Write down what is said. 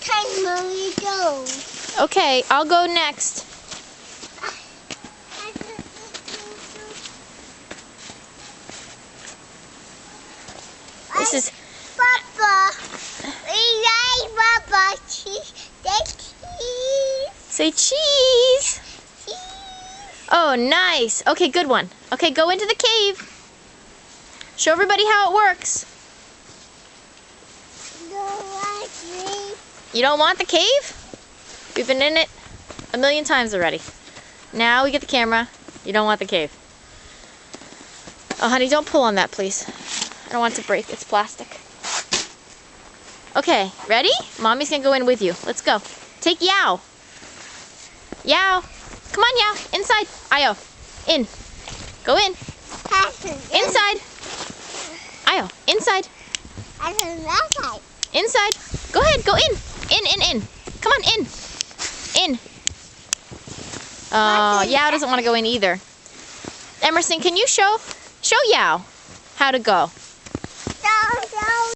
time, Mommy, go. Okay, I'll go next. This is Papa. We like Papa. Cheese. Cheese. say cheese. Cheese. Oh, nice. Okay, good one. Okay, go into the cave. Show everybody how it works. You don't want the cave? We've been in it a million times already. Now we get the camera. You don't want the cave. Oh, honey, don't pull on that, please. I don't want it to break. It's plastic. Okay, ready? Mommy's gonna go in with you. Let's go. Take Yao. Yao. Come on, Yao. Inside. Ayo. In. Go in. Inside. Ayo. Inside. Inside. Go ahead. Go in. In. Come on, in. In. Oh, Yao doesn't want to go in either. Emerson, can you show Yao how to go?